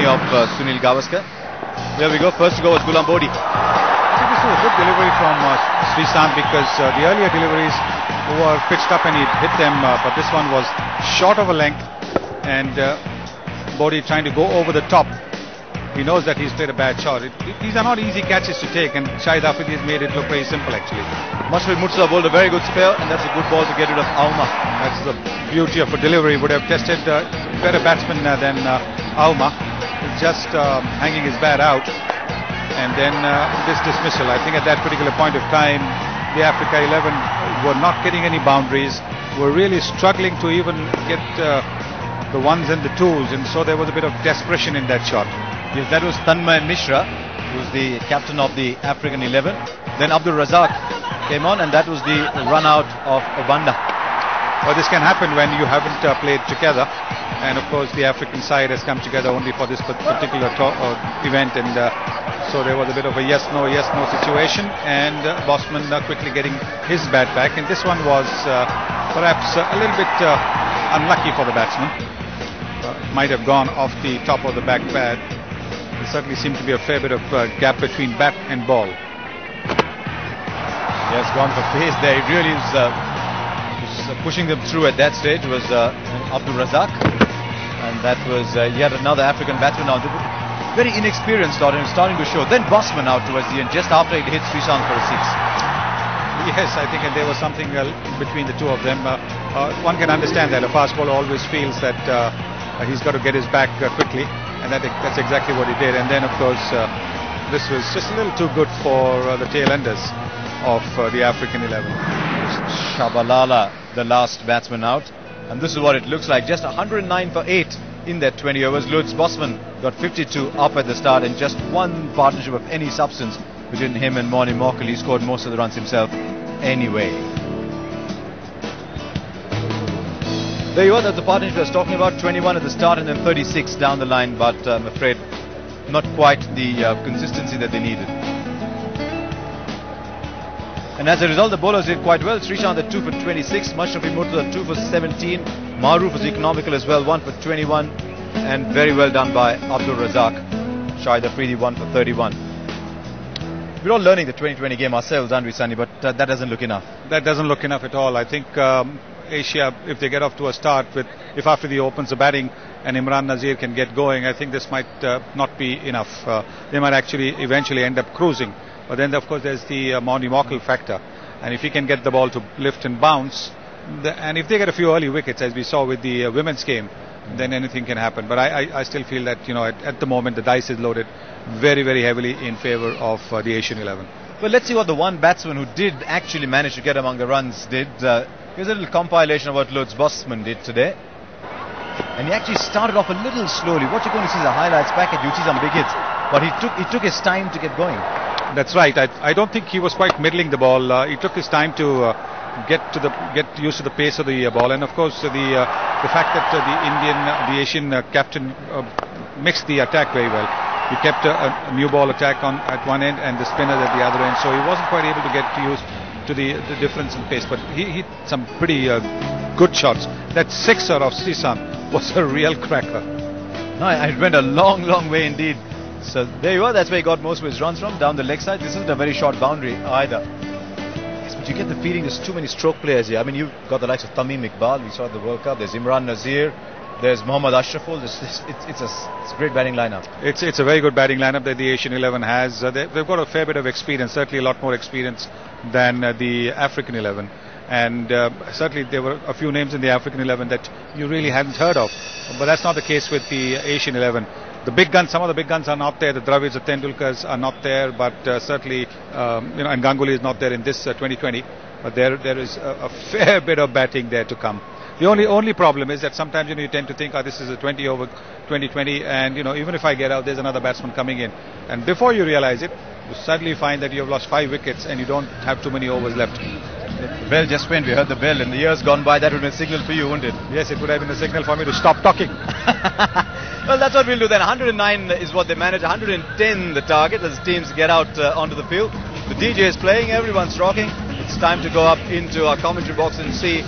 of Sunil Gavaskar. Here we go. First to go was Gulam Bodi. I think this was a good delivery from Sreesanth, because the earlier deliveries were pitched up and he hit them, but this one was short of a length, and Bodi trying to go over the top. He knows that he's played a bad shot. These are not easy catches to take, and Shahid Afridi has made it look very simple actually. Mashrafe Mursal bowled a very good spare, and that's a good ball to get rid of Auma. That's the beauty of a delivery. Would have tested better batsman than Auma. Just hanging his bat out, and then this dismissal. I think at that particular point of time, the Africa 11 were not getting any boundaries, were really struggling to even get the ones and the twos, and so there was a bit of desperation in that shot. Yes, that was Tanmay Mishra, who's the captain of the African 11. Then Abdul Razak came on, and that was the run out of Obanda. Well, this can happen when you haven't played together, and of course the African side has come together only for this particular event, and so there was a bit of a yes-no situation, and Bosman quickly getting his bat back, and this one was perhaps a little bit unlucky for the batsman. Might have gone off the top of the back pad. There certainly seemed to be a fair bit of gap between bat and ball. He has gone for pace there. He really was pushing them through at that stage. Was Abdul Razak, and that was yet another African batsman now. Very inexperienced, starting to show. Then Bosman out towards the end, just after he hit Sreesanth for a six. Yes, I think there was something between the two of them. One can understand that a fast bowler always feels that he's got to get his back quickly, and that's exactly what he did. And then, of course, this was just a little too good for the tail enders of the African 11. Shabalala, the last batsman out, and this is what it looks like. Just 109 for 8 in that 20 overs. Lutz Bosman got 52 up at the start, and just one partnership of any substance between him and Morne Morkel. He scored most of the runs himself anyway. There you are. That's the partnership I was talking about. 21 at the start and then 36 down the line, but I'm afraid not quite the consistency that they needed. And as a result, the bowlers did quite well. Sreesanth at 2 for 26, Mashrafe Mursal at 2 for 17, Maroof was economical as well, 1 for 21, and very well done by Abdul Razak. Shahid Afridi 1 for 31. We're all learning the 2020 game ourselves, aren't we, Sunny? But that doesn't look enough. That doesn't look enough at all. I think Asia, if they get off to a start with, if Afridi opens the batting and Imran Nazir can get going, I think this might not be enough. They might actually eventually end up cruising. But then, of course, there's the Morne Morkel factor, and if he can get the ball to lift and bounce, and if they get a few early wickets, as we saw with the women's game, then anything can happen. But I still feel that, you know, at the moment the dice is loaded very, very heavily in favour of the Asian 11. Well, let's see what the one batsman who did actually manage to get among the runs did. Here's a little compilation of what Lutz Bosman did today. And he actually started off a little slowly. What you're going to see is the highlights back at you see some big hits, but he took his time to get going. That's right. I don't think he was quite middling the ball. He took his time to get used to the pace of the ball, and of course the fact that the Asian captain mixed the attack very well. He kept a new ball attack on at one end and the spinners at the other end, so he wasn't quite able to get used to the difference in pace. But he hit some pretty good shots. That sixer of Sreesanth was a real cracker. No, it went a long, long way indeed. So there you are. That's where he got most of his runs from, down the leg side. This isn't a very short boundary either. Yes, but you get the feeling there's too many stroke players here. I mean, you've got the likes of Tamim Iqbal. We saw at the World Cup. There's Imran Nazir. There's Mohammad Ashraful. It's a great batting lineup. It's a very good batting lineup that the Asian 11 has. They've got a fair bit of experience, certainly a lot more experience than the African 11. And certainly there were a few names in the African 11 that you really hadn't heard of. But that's not the case with the Asian 11. The big guns, some of the big guns are not there. The Dravids, the Tendulkars are not there, but certainly, and Ganguly is not there in this 2020. But there is a fair bit of batting there to come. The only problem is that sometimes you tend to think, this is a 20 over 2020, and even if I get out, there's another batsman coming in, and before you realize it, you suddenly find that you have lost 5 wickets and you don't have too many overs left. The bell just went. We heard the bell. In the years gone by, that would have been a signal for you, wouldn't it? Yes, it would have been a signal for me to stop talking. Well, that's what we'll do then. 109 is what they managed. 110 the target as teams get out onto the field. The DJ is playing. Everyone's rocking. It's time to go up into our commentary box and see